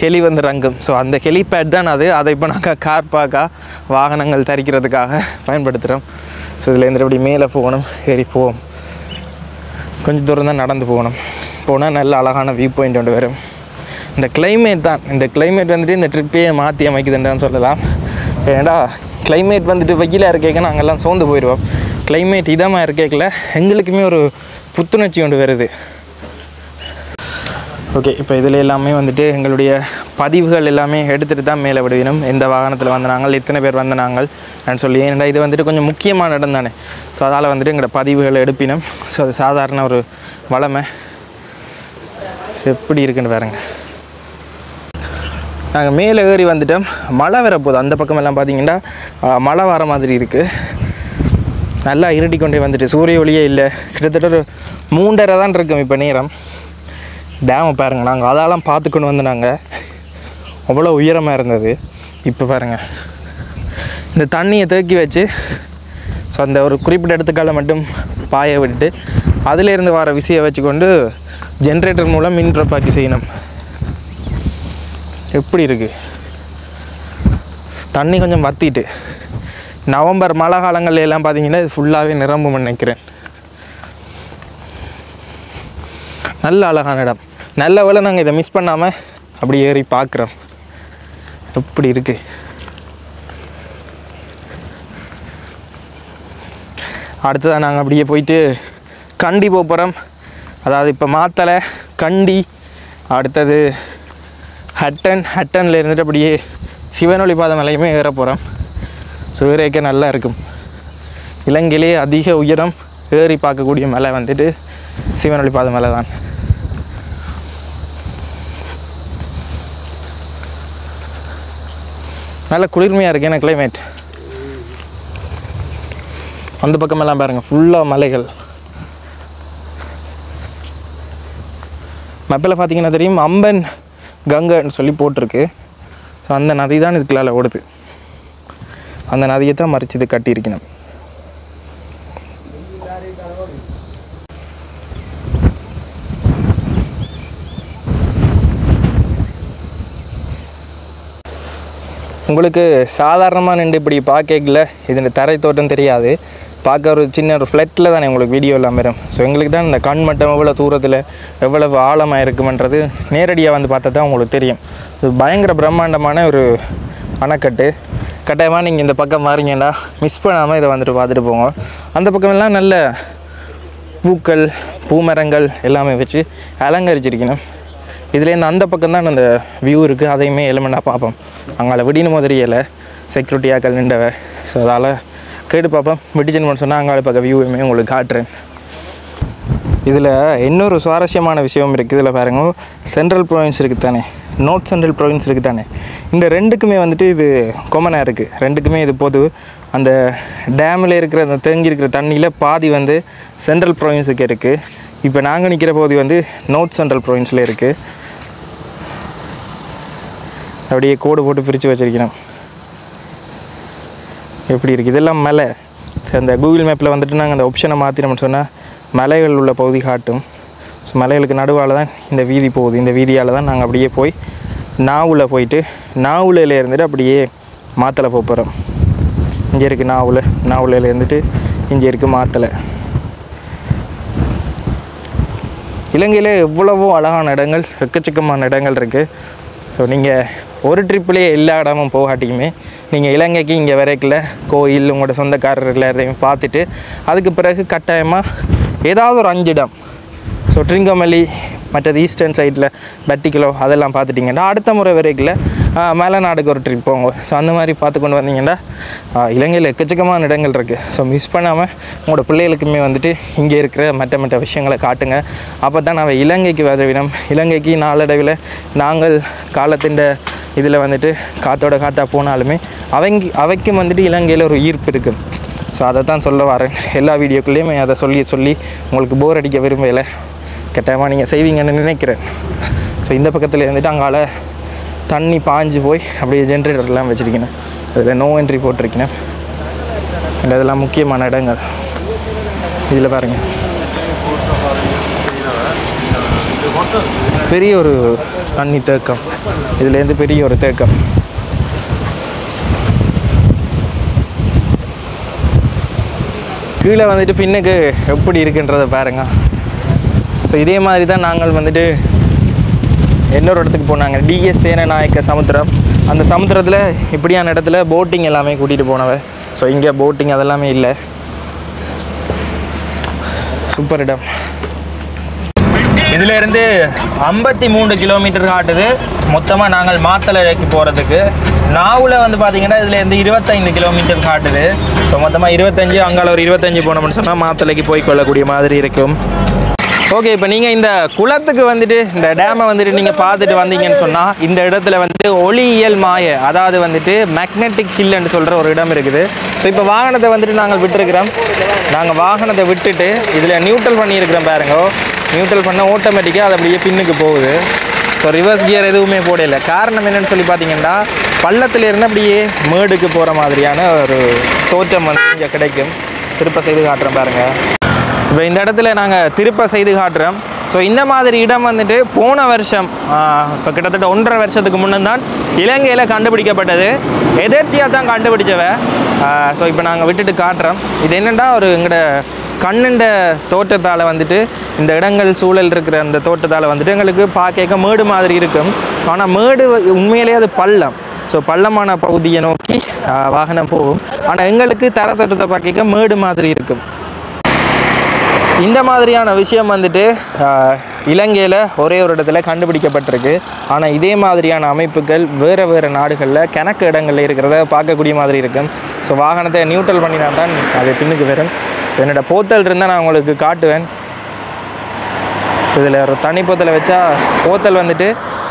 ஹெலி வந்து ரங்கும். ஸோ அந்த ஹெலிபேட் தான் அது. அதை இப்போ நாங்கள் கார் பார்க்காக வாகனங்கள் தரிக்கிறதுக்காக பயன்படுத்துகிறோம். ஸோ இதில் இருந்துட்டு அப்படி மேலே போகணும். ஏறி போவோம். கொஞ்சம் தூரம் தான் நடந்து போகணும். போனால் நல்ல அழகான வியூ பாயிண்ட் ஒன்று வரும். இந்த கிளைமேட் தான், இந்த கிளைமேட் வந்துட்டு இந்த ட்ரிப்பையே மாற்றி அமைக்குதுன்றான்னு சொல்லலாம். ஏன்னா கிளைமேட் வந்துட்டு வெயிலாக இருக்கேக்க நாங்கள்லாம் சோர்ந்து போயிடுவோம். கிளைமேட் இதமாக இருக்கேக்கில் எங்களுக்குமே ஒரு புத்துணர்ச்சி ஒன்று வருது. ஓகே, இப்போ இதில் எல்லாமே வந்துட்டு எங்களுடைய பதிவுகள் எல்லாமே எடுத்துகிட்டு தான் மேலே விடுவினோம். எந்த வாகனத்தில் வந்த நாங்கள், எத்தனை பேர் வந்த நாங்கள் அப்படின்னு சொல்லி. ஏன்னா இது வந்துட்டு கொஞ்சம் முக்கியமான இடம் தானே. ஸோ அதால் வந்துட்டு எங்களோட பதிவுகளை எடுப்பினோம். ஸோ அது சாதாரண ஒரு வளமை. எப்படி இருக்குன்னு பாருங்க. நாங்கள் மேலே ஏறி வந்துட்டோம். மழை வரப்போகுது. அந்த பக்கமெல்லாம் பார்த்தீங்கன்னா மழை வர மாதிரி இருக்குது. நல்லா இருட்டி கொண்டே வந்துட்டு சூரிய ஒளியே இல்லை. கிட்டத்தட்ட ஒரு 3:30 தான் இருக்கும் இப்போ நேரம். டேமை பாருங்கள். நாங்கள் அதெல்லாம் பார்த்துக்கொண்டு வந்து நாங்கள் அவ்வளோ உயரமாக இருந்தது. இப்போ பாருங்கள் இந்த தண்ணியை தேக்கி வச்சு ஸோ அந்த ஒரு குறிப்பிட்ட இடத்துக்கால மட்டும் பாய விட்டு அதிலேருந்து வர விசையை வச்சுக்கொண்டு ஜென்ரேட்டர் மூலம் மின் உற்பத்தி செய்யணும். எப்படி இருக்குது தண்ணி கொஞ்சம் வற்றிட்டு. நவம்பர் மழை காலங்கள்ல எல்லாம் பார்த்தீங்கன்னா இது ஃபுல்லாகவே நிரம்பும் நினைக்கிறேன். நல்ல அழகான இடம். நல்ல வேளை நாங்கள் இதை மிஸ் பண்ணாமல் அப்படி ஏறி பார்க்குறோம். எப்படி இருக்குது. அடுத்ததான் நாங்கள் அப்படியே போயிட்டு கண்டி போகிறோம். அதாவது இப்போ மாத்தலை, கண்டி, அடுத்தது ஹட்டனில் இருந்துட்டு அப்படியே சிவனொளி பாதை மலையுமே ஏற போகிறோம். ஸோ ஏறிக்க நல்லா இருக்கும். இலங்கையிலே அதிக உயரம் ஏறி பார்க்கக்கூடிய மலை வந்துட்டு சிவனொளி பாதை மலை தான். நல்ல குளிர்மையாக இருக்குது எனக்கு கிளைமேட். அந்த பக்கமெல்லாம் பாருங்கள் ஃபுல்லாக மலைகள். மேப்பில் பார்த்தீங்கன்னா தெரியும் அம்பன் கங்கைன்னு சொல்லி போட்டிருக்கு. ஸோ அந்த நதி தான் இதுக்குள்ளால ஓடுது. அந்த நதியை தான் மறித்து இது கட்டியிருக்கணும். உங்களுக்கு சாதாரணமாக நின்று இப்படி பார்க்கல இது தரை தோட்டம் தெரியாது. பார்க்க ஒரு சின்ன ஒரு ஃப்ளட்டில் தானே உங்களுக்கு வீடியோ எல்லாம் வரும். ஸோ எங்களுக்கு தான் இந்த கண் மட்டம் எவ்வளோ தூரத்தில் எவ்வளவு ஆழமாக இருக்குமென்றது நேரடியாக வந்து பார்த்தா தான் உங்களுக்கு தெரியும். இது பயங்கர பிரம்மாண்டமான ஒரு அணைக்கட்டு. கட்டாயமாக நீங்கள் இந்த பக்கம் மாறிங்கன்னா மிஸ் பண்ணாமல் இதை வந்துட்டு பார்த்துட்டு போங்க. அந்த பக்கமெல்லாம் நல்ல பூக்கள் பூமரங்கள் எல்லாமே வச்சு அலங்கரிச்சிருக்கணும். இதுலேருந்து அந்த பக்கம் தான் அந்த வியூ இருக்குது. அதையுமே எலிமெண்டாக பார்ப்போம். அங்கே விடினும் தெரியலை செக்யூரிட்டியாக்கள் நின்றவை. ஸோ அதால் கேட்டு பார்ப்போம். விடிச்சுன்னு சொன்னால் அங்கே பக்கம் வியூவுமே உங்களுக்கு காட்டுறேன். இதில் இன்னொரு சுவாரஸ்யமான விஷயம் இருக்குது. இதில் பாருங்க சென்ட்ரல் ப்ரொவின்ஸ் இருக்குது தானே, நார்த் சென்ட்ரல் ப்ரொவின்ஸ் இருக்குது தானே, இந்த ரெண்டுக்குமே வந்துட்டு இது கொமனாக இருக்குது. ரெண்டுக்குமே இது பொது. அந்த டேமில் இருக்கிற அந்த தேங்கி இருக்கிற தண்ணியில் பாதி வந்து சென்ட்ரல் ப்ரொவின்ஸுக்கு இருக்குது. இப்போ நாங்கள் நிற்கிற பகுதி வந்து நார்த் சென்ட்ரல் ப்ரொவின்ஸில் இருக்குது. அப்படியே கோடு போட்டு பிரித்து வச்சிருக்கிறோம். எப்படி இருக்குது இதெல்லாம் மலை. அந்த கூகுள் மேப்பில் வந்துட்டு நாங்கள் அந்த ஆப்ஷனை மாற்றினோம்னு சொன்னால் மலைகள் உள்ள பகுதி காட்டும். ஸோ மலைகளுக்கு நடுவால் தான் இந்த வீதி போகுது. இந்த வீதியால் தான் நாங்கள் அப்படியே போய் நாவூரில் போயிட்டு நாவூரில் இருந்துட்டு அப்படியே மாத்தலை போக போகிறோம். இங்கே இருக்குது நாவூரில் இருந்துட்டு இங்கே இருக்குது மாத்தலை. இலங்கையில் எவ்வளவோ அழகான இடங்கள் எக்கச்சக்கமான இடங்கள் இருக்குது. ஸோ நீங்கள் ஒரு ட்ரிப்லேயே எல்லா இடமும் போகாட்டியுமே நீங்கள் இலங்கைக்கு இங்கே வரைக்கல கோயில் உங்களோட சொந்தக்காரர்கள் எல்லாரையும் பார்த்துட்டு அதுக்கு பிறகு கட்டாயமாக ஏதாவது ஒரு 5 இடம், ஸோ ட்ரிங்கமல்லி மற்றது ஈஸ்டர்ன் சைடில் பட்டிக்குலோ அதெல்லாம் பார்த்துட்டிங்கன்னா அடுத்த முறை வரைக்கல மேலநாடுக்கு ஒரு ட்ரிப் போங்க. ஸோ அந்த மாதிரி பார்த்து கொண்டு வந்தீங்கன்னா இலங்கையில் எக்கச்சக்கமான இடங்கள் இருக்குது. ஸோ மிஸ் பண்ணாமல் உங்களோட பிள்ளைகளுக்குமே வந்துட்டு இங்கே இருக்கிற மற்ற விஷயங்களை காட்டுங்க. அப்போ தான் நம்ம இலங்கைக்கு வரவிடம். இலங்கைக்கு நாளடைவில் நாங்கள் காலத்தின் இதில் வந்துட்டு காற்றா போனாலுமே அவைக்கும் வந்துட்டு இலங்கையில் ஒரு ஈர்ப்பு இருக்குது. ஸோ அதை தான் சொல்ல வரேன். எல்லா வீடியோக்குள்ளேயுமே அதை சொல்லி உங்களுக்கு போர் அடிக்க விரும்பலை. கட்டாயமாக நீங்கள் செய்வீங்கன்னு நினைக்கிறேன். ஸோ இந்த பக்கத்தில் இருந்துட்டு அங்கால தண்ணி பாஞ்சு போய் அப்படியே ஜென்ரேட்டர்லாம் வச்சுருக்கேன். அதில் நோ என்ட்ரி போட்டிருக்கேன். இதெல்லாம் முக்கியமான இடங்கள். இதில் பாருங்கள் பெரிய ஒரு தண்ணி தேக்கம். இதுலேருந்து பெரிய ஒரு தேக்கம். கீழே வந்துட்டு பின்னுக்கு எப்படி இருக்குன்றதை பாருங்க. ஸோ இதே மாதிரி தான் நாங்கள் வந்துட்டு இன்னொரு இடத்துக்கு போனாங்க, டிஎஸ் சேனநாயக்க சமுத்திரம். அந்த சமுத்திரத்தில் இப்படியான இடத்துல போட்டிங் எல்லாமே கூட்டிகிட்டு போனவ. ஸோ இங்கே போட்டிங் அதெல்லாமே இல்லை. சூப்பர் இடம். இதிலேருந்து 53 கிலோமீட்டர் காட்டுது மொத்தமாக நாங்கள் மாத்தளைக்கு போகிறதுக்கு. நாவூரில் வந்து பார்த்தீங்கன்னா இதுலேருந்து 25 கிலோமீட்டர் காட்டுது. ஸோ மொத்தமாக 25, அங்கால ஒரு 25 போனோம்னு சொன்னால் மாத்தளைக்கு போய் கொள்ளக்கூடிய மாதிரி இருக்கும். ஓகே, இப்போ நீங்கள் இந்த குளத்துக்கு வந்துட்டு இந்த டேமை வந்துட்டு நீங்கள் பார்த்துட்டு வந்தீங்கன்னு சொன்னால் இந்த இடத்துல வந்து ஒளியியல் மாய, அதாவது வந்துட்டு மேக்னெட்டிக் ஹில்லுன்னு சொல்கிற ஒரு இடம் இருக்குது. ஸோ இப்போ வாகனத்தை வந்துட்டு நாங்கள் விட்டுருக்கிறோம். நாங்கள் வாகனத்தை விட்டுட்டு இதில் நியூட்ரல் பண்ணியிருக்கிறோம் பாருங்க. நியூட்ரல் பண்ண ஆட்டோமேட்டிக்காக அது அப்படியே பின்னுக்கு போகுது. ஸோ ரிவர்ஸ் கியர் எதுவுமே போடலை. காரணம் என்னென்னு சொல்லி பார்த்தீங்கன்னா பள்ளத்துலேருந்து அப்படியே மேடுக்கு போகிற மாதிரியான ஒரு தோற்றம் வந்து இங்கே கிடைக்கும். திருப்ப செய்து காட்டுறோம் பாருங்கள். இப்போ இந்த இடத்துல நாங்கள் திருப்ப செய்து காட்டுறோம். ஸோ இந்த மாதிரி இடம் வந்துட்டு போன வருஷம் இப்போ கிட்டத்தட்ட 1.5 வருஷத்துக்கு முன்னே தான் இலங்கையில் கண்டுபிடிக்கப்பட்டது. எதர்ச்சியாக தான் கண்டுபிடிச்சவ. ஸோ இப்போ நாங்கள் விட்டுட்டு காட்டுறோம். இது என்னென்னா ஒரு எங்களோட கண்ணுண்ட தோட்டத்தால் வந்துட்டு இந்த இடங்கள் சூழல் இருக்கிற அந்த தோட்டத்தால் வந்துட்டு எங்களுக்கு பார்க்க மேடு மாதிரி இருக்கும். ஆனால் மேடு உண்மையிலேயே அது பள்ளம். ஸோ பள்ளமான பகுதியை நோக்கி வாகனம் போகும். ஆனால் எங்களுக்கு தரத்தோட்டத்தை பார்க்க மேடு மாதிரி இருக்கும். இந்த மாதிரியான விஷயம் வந்துட்டு இலங்கையில் ஒரே ஒரு இடத்துல கண்டுபிடிக்கப்பட்டிருக்கு. ஆனால் இதே மாதிரியான அமைப்புகள் வேறு நாடுகளில் கணக்கு இடங்களில் இருக்கிறத பார்க்கக்கூடிய மாதிரி இருக்கும். ஸோ வாகனத்தை நியூட்ரல் பண்ணினா தான் அது பின்னுக்கு வரும். ஸோ என்னோடய போத்தல் இருந்தால் நான் உங்களுக்கு காட்டுவேன். ஸோ இதில் ஒரு தனி போத்தலை வச்சா போத்தல் வந்துட்டு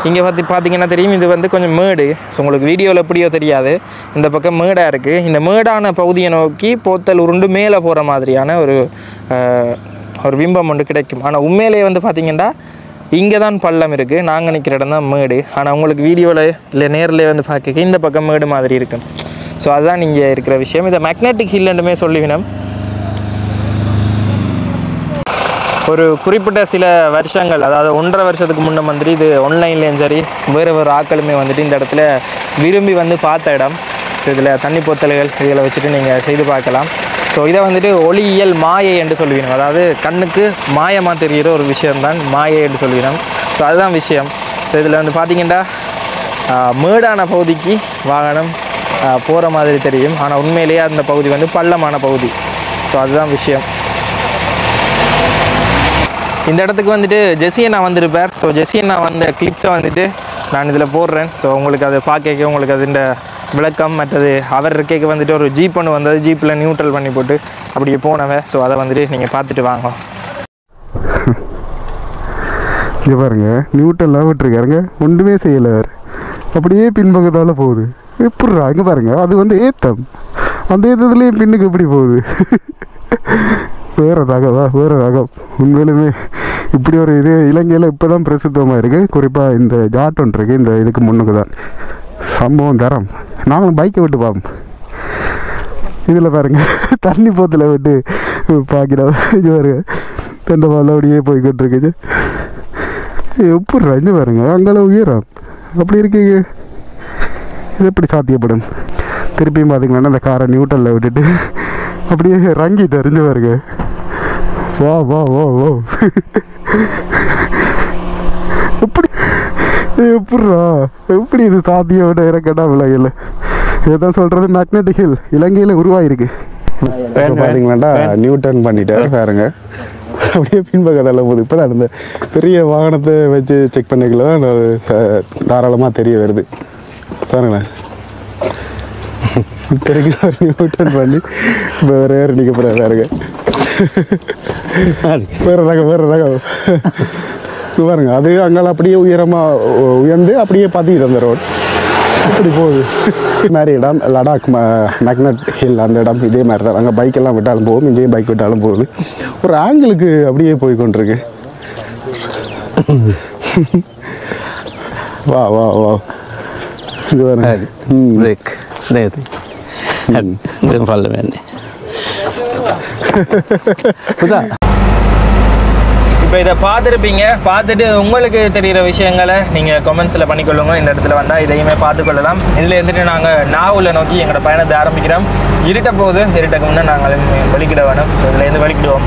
இங்கே பார்த்தீங்கன்னா தெரியும், இது வந்து கொஞ்சம் மேடு. ஸோ உங்களுக்கு வீடியோவில் எப்படியோ தெரியாது, இந்த பக்கம் மேடாக இருக்குது. இந்த மேடான பகுதியை நோக்கி போத்தல் உருண்டு மேலே போகிற மாதிரியான ஒரு பிம்பம் ஒன்று கிடைக்கும். ஆனால் உண்மையிலேயே வந்து பார்த்திங்கன்னா இங்கே தான் பள்ளம் இருக்குது, நாங்கள் நிற்கிற இடம் தான் மேடு. ஆனால் உங்களுக்கு வீடியோவில் இல்லை நேரில் வந்து பார்க்க இந்த பக்கம் மேடு மாதிரி இருக்கும். ஸோ அதுதான் இங்கே இருக்கிற விஷயம். இதை மேக்னெட்டிக் ஹில்லுமே சொல்லிவினோம். ஒரு குறிப்பிட்ட சில வருஷங்கள், அதாவது 1.5 வருஷத்துக்கு முன்னே வந்துட்டு இது ஆன்லைன்லேயும் சரி வேறு வேறு ஆட்களுமே வந்துட்டு இந்த இடத்துல விரும்பி வந்து பார்த்த இடம். ஸோ இதில் தண்ணி போத்தல்கள் இதில் வச்சுட்டு நீங்கள் செய்து பார்க்கலாம். ஸோ இதை வந்துட்டு ஒளியியல் மாயை என்று சொல்லுவீங்க. அதாவது கண்ணுக்கு மாயமாக தெரிகிற ஒரு விஷயம்தான் மாயை என்று சொல்லுவீங்க. ஸோ அதுதான் விஷயம். ஸோ இதில் வந்து பார்த்திங்கன்னா மேடான பகுதிக்கு வாகனம் போகிற மாதிரி தெரியும். ஆனால் உண்மையிலேயே அந்த பகுதி வந்து பள்ளமான பகுதி. ஸோ அதுதான் விஷயம். இந்த இடத்துக்கு வந்துட்டு ஜெஸி அண்ணா வந்திருப்பார். ஸோ ஜெஸி அண்ணா வந்த கிளிப்ஸை வந்துட்டு நான் இதில் போடுறேன். ஸோ உங்களுக்கு அதை பார்க்க உங்களுக்கு அதுண்ட விளக்கம் மற்றது அவர் இருக்கைக்கு வந்துட்டு ஒரு ஜீப் ஒன்று வந்தது, ஜீப்பில் நியூட்ரல் பண்ணி போட்டு அப்படியே போனவன். ஸோ அதை வந்துட்டு நீங்கள் பார்த்துட்டு வாங்க. இங்கே பாருங்க, நியூட்டன்லாம் விட்டுருக்காருங்க, ஒன்றுமே செய்யலை. அப்படியே பின்பக்கத்தால் போகுது. எப்படிரா இங்கே பாருங்க, அது வந்து ஏத்தம், அந்த ஏத்தத்துலேயும் பின்னுக்கு எப்படி போகுது? வேறு ரகம் உண்மையிலுமே இப்படி ஒரு இது இலங்கையில் இப்போ தான் பிரசித்தமாக இருக்குது. குறிப்பாக இந்த ஜாட் ஒன்று இருக்குது, இந்த இதுக்கு முன்னுக்கு தான் சம்பவம் தரம். நாங்களும் பைக்கை விட்டு பார்ப்போம். இதில் பாருங்கள், தண்ணி போத்தில் விட்டு பார்க்கிறோம். இது பாருங்க, தண்டை பால் அப்படியே போய்கிட்டு இருக்குது. எப்படி ரஞ்சு பாருங்க, அங்கே உயரம் அப்படி இருக்கீங்க. இது எப்படி சாத்தியப்படும்? திருப்பியும் பார்த்தீங்கன்னா அந்த காரை நியூட்டனில் விட்டுட்டு அப்படியே ரங்கி தெரிஞ்சு பாருங்க. வா வா வா வா எப்படி எப்படா எப்படி இது சாத்தியோட இறக்கட்டா விலகல. இதான் சொல்கிறது, மேக்னெட்டிக் ஹில் இலங்கையில் உருவாயிருக்கு. பார்த்தீங்களாண்டா நியூட்டன் பண்ணிட்டாரு பாருங்க. அப்படியே பின்பக்கத்தில் போகுது. இப்போ தான் இந்த பெரிய வாகனத்தை வச்சு செக் பண்ணிக்கல தான் தாராளமாக தெரிய வருது பாருங்களேன். தெரிஞ்சு ஒரு நியூட்டன் பண்ணி இப்போ வேறு வேறு நிற்க போகிறாரு பாருங்க. வேறு ரகம் பாருங்க. அது அங்கே அப்படியே உயர்ந்து அப்படியே பார்த்திக்கிது அந்த ரோட் இப்படி போகுது. மாதிரி இடம் லடாக் மேக்னட் ஹில் அந்த இடம் இதே மாதிரி தான். அங்கே பைக்கெல்லாம் விட்டாலும் போகும், இங்கேயும் பைக் விட்டாலும் போகுது. ஒரு ஆங்கிளுக்கு அப்படியே போய் கொண்டிருக்கு. வா வா வா இது பாருங்க. இப்போ இதை பார்த்துருப்பீங்க. பார்த்துட்டு உங்களுக்கு தெரிகிற விஷயங்களை நீங்கள் கமெண்ட்ஸில் பண்ணிக்கொள்ளுங்க. இந்த இடத்துல வந்தால் இதையுமே பார்த்துக்கொள்ளலாம். இதில் இருந்துட்டு நாங்கள் நாவலை நோக்கி எங்களோட பயணத்தை ஆரம்பிக்கிறோம். இருட்ட போகுது, இருட்டக்கு முன்னே நாங்கள் வெளிக்கிட வேணும். இதுலேருந்து வெளிக்கிடுவோம்.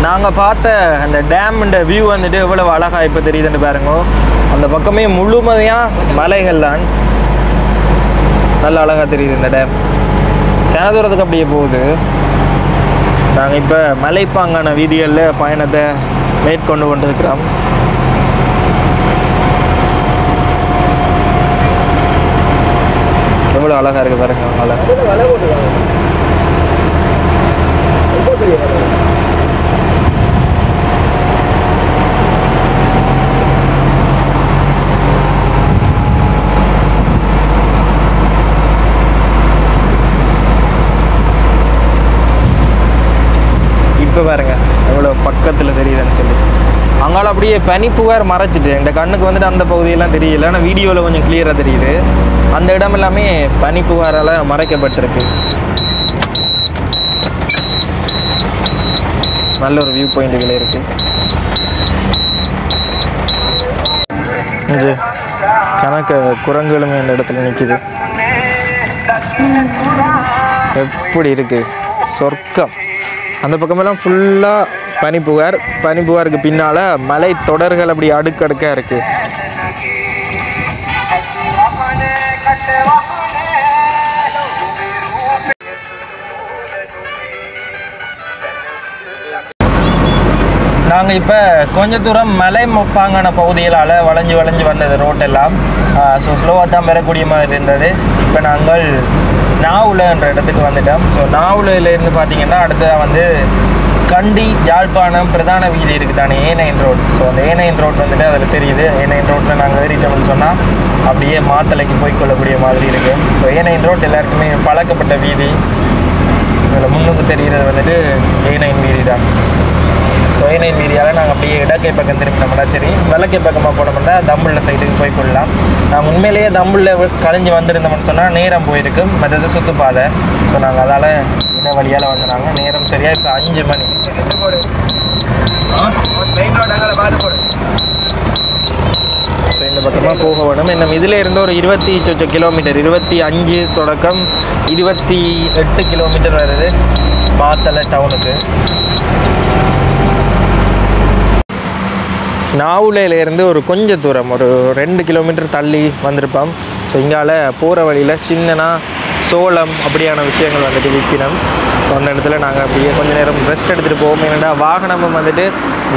நாங்கள் பார்த்த அந்த டேமுண்ட வியூ வந்துட்டு எவ்வளோ அழகாக இப்போ தெரியுதுன்னு பாருங்க. அந்த பக்கமே முழுமையாக மலைகள் தான். நல்ல அழகாக தெரியுது இந்த டேம். கனதூரத்துக்கு அப்படியே போகுது. நாங்கள் இப்போ மலைப்பாங்கான வீதிகளில் பயணத்தை மேற்கொண்டு கொண்டிருக்கிறோம். எவ்வளோ அழகாக இருக்குது பாருங்க. இப்போ பாருங்க எவ்வளோ பக்கத்தில் தெரியுதுன்னு சொல்லி. அங்கால அப்படியே பனிப்புகார் மறைச்சிட்டு இந்த கண்ணுக்கு வந்துட்டு அந்த பகுதியெல்லாம் தெரியல. ஆனால் வீடியோவில் கொஞ்சம் கிளியராக தெரியுது. அந்த இடம் எல்லாமே பனிப்புகாரால் மறைக்கப்பட்டிருக்கு. நல்ல ஒரு வியூ பாயிண்ட்டுகளே இருக்குது. இங்கே கணக்கு குரங்குகளுமே இந்த இடத்துல நிற்கிது. எப்படி இருக்குது சொர்க்கம். அந்த பக்கமெல்லாம் ஃபுல்லாக பனிப்புகாருக்கு பின்னால் மலை தொடர்கள் அப்படி அடுக்கடுக்காக இருக்குது. நாங்கள் இப்போ கொஞ்சம் தூரம் மலை மொப்பாங்கான பகுதிகளால் வளைஞ்சு வந்தது ரோட்டெல்லாம். ஸோ ஸ்லோவாக தான் பெறக்கூடிய மாதிரி இருந்தது. இப்போ நாங்கள் நாவுலன்ற இடத்துக்கு வந்துட்டோம். ஸோ நாவுலையிலேருந்து பார்த்தீங்கன்னா அடுத்ததாக வந்து கண்டி யாழ்ப்பாணம் பிரதான வீதி இருக்குது தானே, A9 ரோடு. ஸோ அந்த A9 ரோட் வந்துட்டு அதில் தெரியுது. A9 ரோட்டில் நாங்கள் ஏறிட்டோம்னு சொன்னால் அப்படியே மாத்தளைக்கு போய்க்கொள்ளக்கூடிய மாதிரி இருக்குது. ஸோ A9 ரோட் எல்லாருக்குமே பழக்கப்பட்ட வீதி. ஸோ அதில் முன்னுக்கு தெரிகிறது வந்துட்டு A9 வீதி தான். ஸோ ஏனையின் வீதியால் நாங்கள் அப்படியே இடக்கை பக்கம் திரும்பினோம்னா சரி வலக்கை பக்கமாக போனோம்னா தம்புள்ள சைடுக்கு போய் கொள்ளலாம். நாங்கள் உண்மையிலேயே தம்புள்ள கழிஞ்சு வந்திருந்தோம்னு சொன்னால் நேரம் போயிருக்கும், மற்றது சுற்றுப்பாதை. ஸோ நாங்கள் அதால் இந்த வழியால் வந்தாங்க. நேரம் சரியாக இப்போ 5 மணி. ஸோ இந்த பக்கமாக போக வேணும். இன்னும் இதில் இருந்து ஒரு 20 கிலோமீட்டர், 25 தொடக்கம் 28 கிலோமீட்டர் வருது மாத்தளை டவுனுக்கு. நாவுலையிலேருந்து ஒரு கொஞ்சம் தூரம், ஒரு 2 கிலோமீட்டர் தள்ளி வந்திருப்போம். ஸோ இங்கால போகிற வழியில் சின்னனா சோளம் அப்படியான விஷயங்கள் வந்துட்டு விற்கணும். ஸோ அந்த இடத்துல நாங்கள் அப்படியே கொஞ்சம் நேரம் ரெஸ்ட் எடுத்துகிட்டு போவோம். ஏன்னா வாகனமும் வந்துட்டு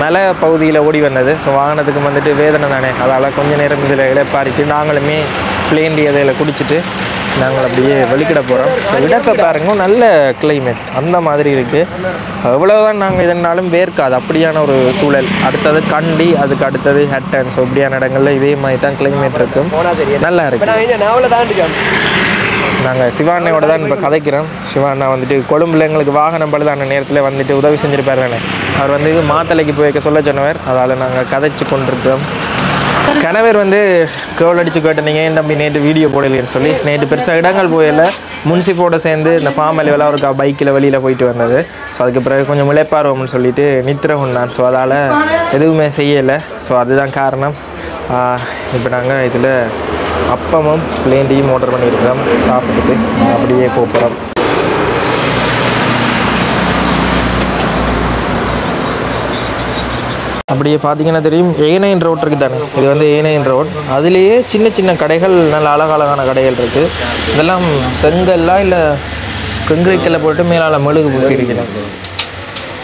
மலை பகுதியில் ஓடி வந்தது. ஸோ வாகனத்துக்கு வந்துட்டு வேதனை தானே, அதால் கொஞ்சம் நேரம் இதில் இழப்பாரிட்டு நாங்களுமே பிளேண்டி இதில் குடிச்சிட்டு நாங்கள் அப்படியே வெளிக்கிட போகிறோம். ஸோ இடத்தை பாருங்க, நல்ல கிளைமேட் அந்த மாதிரி இருக்குது. எவ்வளோதான் நாங்கள் இதனாலும் வேர்க்காது, அப்படியான ஒரு சூழல். அடுத்தது கண்டி, அதுக்கு அடுத்தது ஹட்டன். ஸோ இப்படியான இடங்களில் இதே மாதிரி தான் கிளைமேட் இருக்கும், நல்லா இருக்குது. நாங்கள் சிவானையோட தான் இப்போ கதைக்கிறோம். சிவானா வந்துட்டு கொழும்புல எங்களுக்கு வாகனம் பழுதான நேரத்தில் வந்துட்டு உதவி செஞ்சுருப்பார் தானே. அவர் வந்து மாத்தளைக்கு போய் வைக்க சொல்ல சொன்னவர், அதால் நாங்கள் கதைச்சு கொண்டிருக்கிறோம். கணவர் வந்து கேவல் அடித்து கேட்டீங்க, என் தம்பி நேற்று வீடியோ போடலைன்னு சொல்லி. நேற்று பெருசாக இடங்கள் போயில முன்சிப்போடு சேர்ந்து இந்த ஃபார்ம் அலுவலாக ஒரு பைக்கில் வெளியில் போயிட்டு வந்தது. ஸோ அதுக்கு பிறகு கொஞ்சம் முளைப்பாருவோம்னு சொல்லிட்டு நித்திர உண்ணான். ஸோ அதால் எதுவுமே செய்யலை. ஸோ அதுதான் காரணம். இப்போ நாங்கள் இதில் அப்பமும் பிளேண்டியும் ஆர்டர் பண்ணியிருக்கிறோம். சாப்பிட்டுட்டு அப்படியே போகிறோம். அப்படியே பார்த்தீங்கன்னா தெரியும், A9 ரோட் இருக்குது தானே, இது வந்து A9 ரோட். அதுலேயே சின்ன சின்ன கடைகள், நல்ல அழகழகான கடைகள் இருக்குது. இதெல்லாம் செங்கல்லாம் இல்லை கங்கிரீட்டில் போட்டு மேலால் மெழுகு பூசி இருக்கணும்.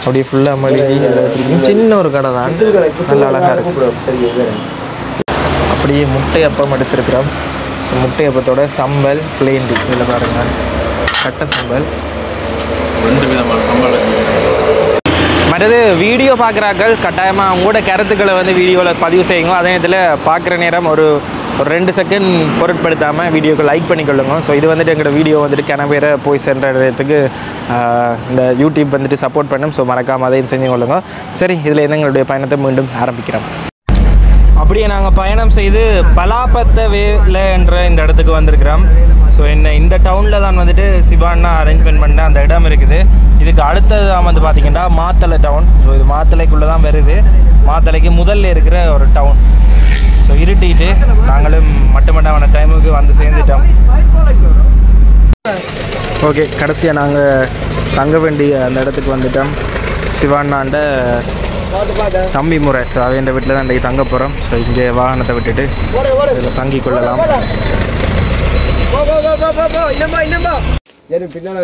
அப்படியே ஃபுல்லாக மெழுகி வச்சுருக்கீங்க. சின்ன ஒரு கடை தான், நல்ல அழகாக இருக்குது. அப்படியே முட்டை அப்பம் எடுத்துருக்குறோம். ஸோ முட்டை அப்பத்தோட சம்பல் பிளேண்டி இதில் பாருங்கள், கட்டை சம்பல். 2 விதமான சம்பல். மற்றது வீடியோ பார்க்குறாக்கள் கட்டாயமாக அவங்களோட கருத்துக்களை வந்து வீடியோவில் பதிவு செய்யுங்க. அதே நேரத்தில் பார்க்குற நேரம் ஒரு 2 செகண்ட் பொருட்படுத்தாமல் வீடியோக்கு லைக் பண்ணிக்கொள்ளுங்க. ஸோ இது வந்துட்டு எங்களோட வீடியோ வந்துட்டு கிணவேற போய் சென்றதுக்கு இந்த யூடியூப் வந்துட்டு சப்போர்ட் பண்ணும். ஸோ மறக்காமல் அதையும் செஞ்சு கொள்ளுங்க. சரி, இதில் இருந்து எங்களுடைய பயணத்தை மீண்டும் ஆரம்பிக்கிறோம். அப்படியே நாங்கள் பயணம் செய்து பலாப்பத்த வேல என்ற இந்த இடத்துக்கு வந்திருக்கிறோம். ஸோ இந்த டவுனில் தான் வந்துட்டு சிவானா அரேஞ்ச்மெண்ட் பண்ண அந்த இடம் இருக்குது. இதுக்கு அடுத்தது தான் வந்து பார்த்திங்கன்னா மாத்தளை டவுன். ஸோ இது மாத்தளைக்குள்ளே தான் வருது. மாத்தளைக்கு முதல்ல இருக்கிற ஒரு டவுன். ஸோ இருட்டிட்டு நாங்களும் மட்டுமட்டான டைமுக்கு வந்து சேர்ந்துட்டோம். ஓகே, கடைசியாக நாங்கள் தங்க வேண்டிய அந்த இடத்துக்கு வந்துட்டோம். சிவானாண்ட தம்பி முறை. ஸோ அவன் வீட்டில் தான் இன்றைக்கு தங்க போகிறோம். ஸோ இங்கே வாகனத்தை விட்டுட்டு இதில் தங்கி கொள்ளலாம். பின்னால்